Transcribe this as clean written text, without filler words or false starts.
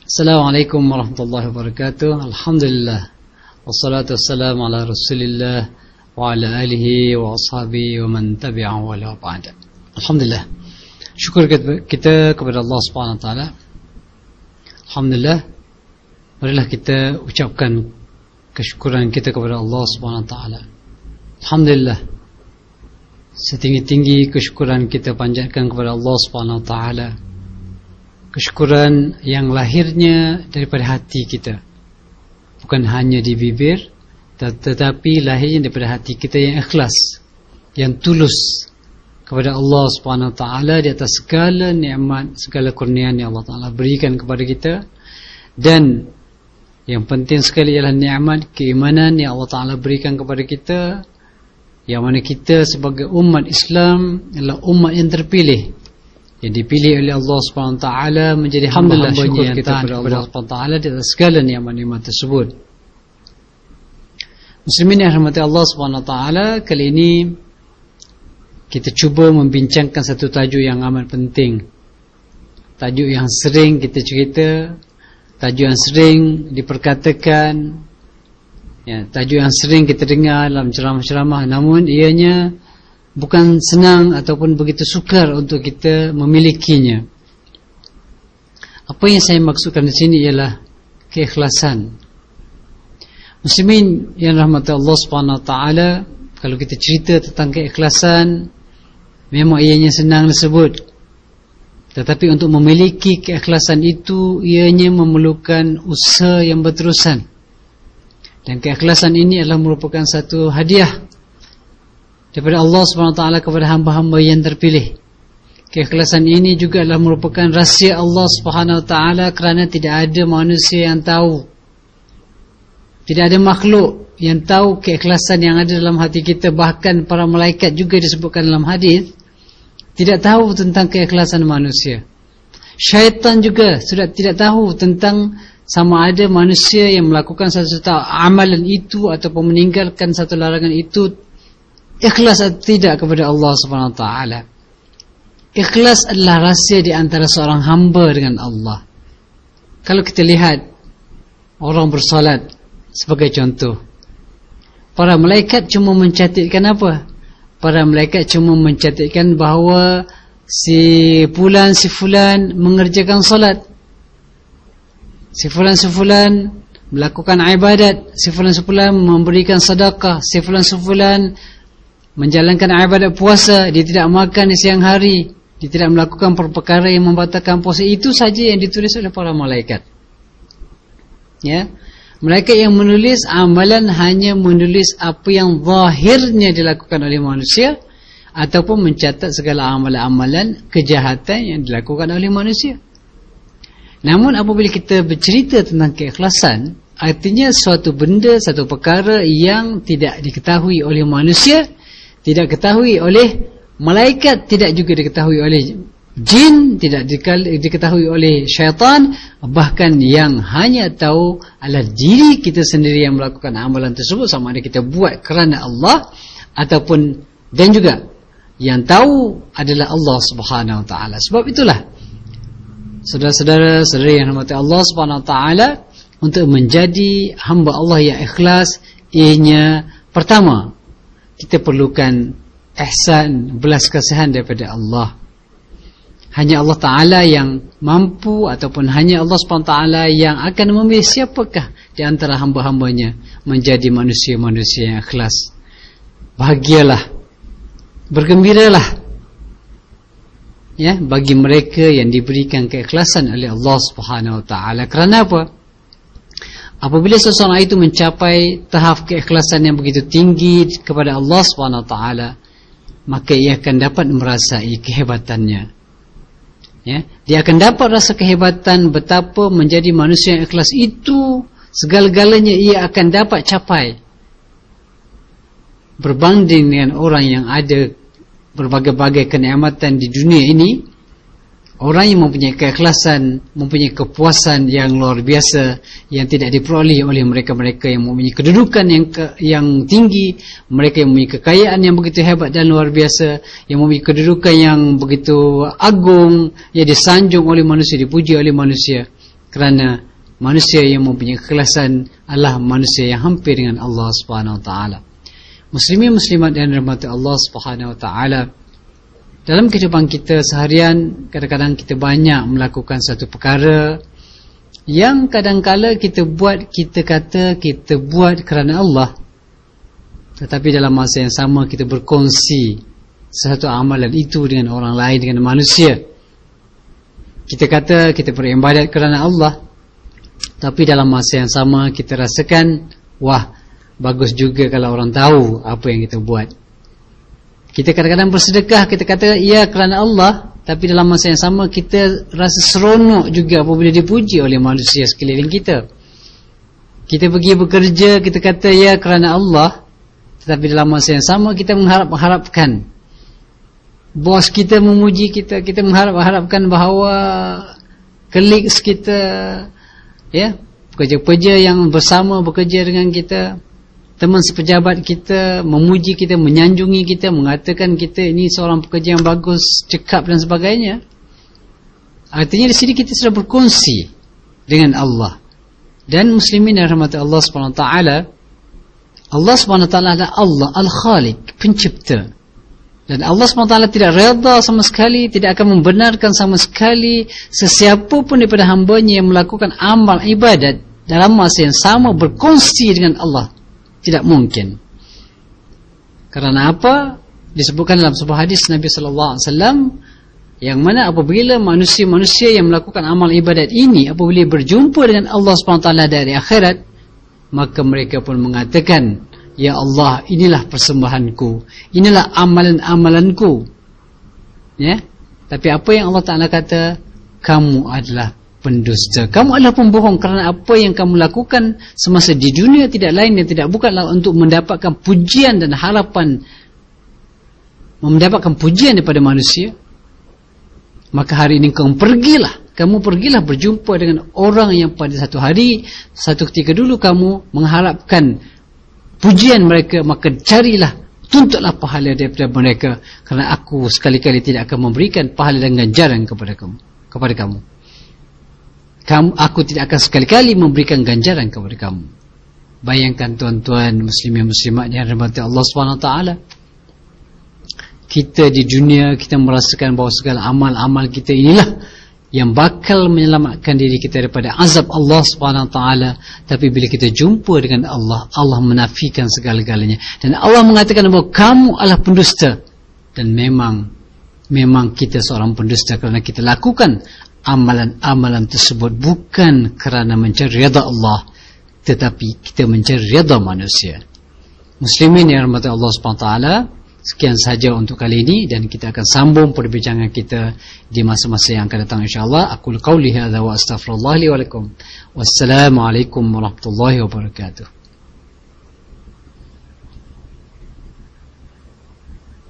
Assalamualaikum warahmatullahi wabarakatuh. Alhamdulillah. Wassalatu wassalamu ala Rasulillah wa ala alihi wa ashabihi wa man tabi'ahu wa la ba'da. Alhamdulillah. Syukur kita kepada Allah Subhanahu wa taala. Alhamdulillah. Marilah kita ucapkan kesyukuran kita kepada Allah Subhanahu wa taala. Alhamdulillah. Setinggi-tinggi kesyukuran kita panjatkan kepada Allah Subhanahu wa taala. Kesyukuran yang lahirnya daripada hati kita, bukan hanya di bibir, tetapi lahirnya daripada hati kita yang ikhlas, yang tulus kepada Allah Subhanahu wa taala di atas segala nikmat, segala kurniaan yang Allah taala berikan kepada kita. Dan yang penting sekali ialah nikmat keimanan yang Allah taala berikan kepada kita, yang mana kita sebagai umat Islam adalah umat yang terpilih, yang dipilih oleh Allah SWT menjadi hamba-hambanya yang taat kepada Allah SWT di atas segala nikmat-nikmat tersebut. Muslimin yang rahmati Allah SWT, kali ini kita cuba membincangkan satu tajuk yang amat penting, tajuk yang sering kita cerita, tajuk yang sering diperkatakan, ya, tajuk yang sering kita dengar dalam ceramah-ceramah, namun ianya bukan senang ataupun begitu sukar untuk kita memilikinya. Apa yang saya maksudkan di sini ialah keikhlasan. Muslimin yang rahmati Allah Subhanahu wa taala, kalau kita cerita tentang keikhlasan, memang ianya senang disebut. Tetapi untuk memiliki keikhlasan itu, ianya memerlukan usaha yang berterusan. Dan keikhlasan ini adalah merupakan satu hadiah daripada Allah SWT kepada hamba-hamba yang terpilih. Keikhlasan ini juga adalah merupakan rahsia Allah SWT, kerana tidak ada manusia yang tahu, tidak ada makhluk yang tahu keikhlasan yang ada dalam hati kita. Bahkan para malaikat juga disebutkan dalam hadis tidak tahu tentang keikhlasan manusia. Syaitan juga sudah tidak tahu tentang sama ada manusia yang melakukan satu amalan itu ataupun meninggalkan satu larangan itu ikhlas atau tidak kepada Allah Subhanahu wa taala. Ikhlas adalah rahsia di antara seorang hamba dengan Allah. Kalau kita lihat orang bersolat sebagai contoh, para malaikat cuma mencatatkan apa? Para malaikat cuma mencatatkan bahawa si fulan mengerjakan solat, si fulan melakukan ibadat, si fulan memberikan sedekah, si fulan menjalankan ibadat puasa, dia tidak makan di siang hari, dia tidak melakukan perkara yang membatalkan puasa. Itu saja yang ditulis oleh para malaikat. Ya, mereka yang menulis amalan hanya menulis apa yang zahirnya dilakukan oleh manusia, ataupun mencatat segala amalan-amalan kejahatan yang dilakukan oleh manusia. Namun apabila kita bercerita tentang keikhlasan, artinya suatu benda, satu perkara yang tidak diketahui oleh manusia, tidak diketahui oleh malaikat, tidak juga diketahui oleh jin, tidak diketahui oleh syaitan, bahkan yang hanya tahu adalah diri kita sendiri yang melakukan amalan tersebut, sama ada kita buat kerana Allah ataupun, dan juga yang tahu adalah Allah Subhanahu wa taala. Sebab itulah saudara-saudara yang rahmati Allah Subhanahu wa taala, untuk menjadi hamba Allah yang ikhlas, ianya pertama kita perlukan ihsan, belas kasihan daripada Allah. Hanya Allah Ta'ala yang mampu, ataupun hanya Allah SWT yang akan memilih siapakah di antara hamba-hambanya menjadi manusia-manusia yang ikhlas. Bahagialah, bergembiralah, ya, bagi mereka yang diberikan keikhlasan oleh Allah Subhanahu wa taala. Kerana apa? Apabila seseorang itu mencapai tahap keikhlasan yang begitu tinggi kepada Allah Subhanahu wa taala, maka ia akan dapat merasai kehebatannya. Ya, dia akan dapat rasa kehebatan betapa menjadi manusia yang ikhlas itu segala-galanya ia akan dapat capai. Berbanding dengan orang yang ada berbagai-bagai kenikmatan di dunia ini, orang yang mempunyai keikhlasan, mempunyai kepuasan yang luar biasa, yang tidak diperoleh oleh mereka-mereka yang mempunyai kedudukan yang tinggi, mereka yang mempunyai kekayaan yang begitu hebat dan luar biasa, yang mempunyai kedudukan yang begitu agung, yang disanjung oleh manusia, dipuji oleh manusia. Kerana manusia yang mempunyai keikhlasan adalah manusia yang hampir dengan Allah Subhanahu Wa Taala. Muslimin muslimat yang dirahmati Allah Subhanahu Wa Taala, dalam kehidupan kita seharian kadang-kadang kita banyak melakukan satu perkara yang kadang-kala kita buat, kita kata kita buat kerana Allah, tetapi dalam masa yang sama kita berkongsi satu amalan itu dengan orang lain, dengan manusia. Kita kata kita beribadat kerana Allah, tapi dalam masa yang sama kita rasakan, wah, bagus juga kalau orang tahu apa yang kita buat. Kita kadang-kadang bersedekah, kita kata ya kerana Allah, tapi dalam masa yang sama kita rasa seronok juga apabila dipuji oleh manusia sekeliling kita. Kita pergi bekerja, kita kata ya kerana Allah, tetapi dalam masa yang sama kita mengharapkan bos kita memuji kita, kita mengharapkan bahawa colleagues kita, ya, pekerja-pekerja yang bersama bekerja dengan kita, teman sepejabat kita memuji kita, menyanjungi kita, mengatakan kita ini seorang pekerja yang bagus, cekap dan sebagainya. Artinya di sini kita sudah berkongsi dengan Allah. Dan muslimin yang rahmati Allah SWT, Allah SWT adalah Allah Al-Khaliq, pencipta. Dan Allah SWT tidak redha sama sekali, tidak akan membenarkan sama sekali sesiapa pun daripada hambanya yang melakukan amal ibadat dalam masa yang sama berkongsi dengan Allah. Tidak mungkin. Kerana apa? Disebutkan dalam sebuah hadis Nabi SAW, yang mana apabila manusia-manusia yang melakukan amal ibadat ini apabila berjumpa dengan Allah SWT dari akhirat, maka mereka pun mengatakan, ya Allah, inilah persembahanku, inilah amalan-amalanku, ya. Tapi apa yang Allah Ta'ala kata? Kamu adalah pendusta, kamu adalah pembohong, kerana apa yang kamu lakukan semasa di dunia tidak lain dan tidak bukanlah untuk mendapatkan pujian dan harapan mendapatkan pujian daripada manusia. Maka hari ini kamu pergilah berjumpa dengan orang yang pada satu hari, satu ketika dulu kamu mengharapkan pujian mereka, maka carilah, tuntutlah pahala daripada mereka, kerana aku sekali-kali tidak akan memberikan pahala dan ganjaran kepada kamu. Aku tidak akan sekali-kali memberikan ganjaran kepada kamu. Bayangkan tuan-tuan muslimin muslimat yang dirahmati Allah SWT, kita di dunia kita merasakan bahawa segala amal-amal kita inilah yang bakal menyelamatkan diri kita daripada azab Allah SWT. Tapi bila kita jumpa dengan Allah, Allah menafikan segala-galanya, dan Allah mengatakan bahawa kamu adalah pendusta. Dan memang kita seorang pendusta kerana kita lakukan amalan-amalan tersebut bukan kerana mencari redha Allah, tetapi kita mencari redha manusia. Muslimin yang rahmati Allah SWT, sekian sahaja untuk kali ini, dan kita akan sambung perbincangan kita di masa-masa yang akan datang insyaAllah. Aqul qawli hadza wa astaghfirullah li wa lakum. Wassalamualaikum warahmatullahi wabarakatuh.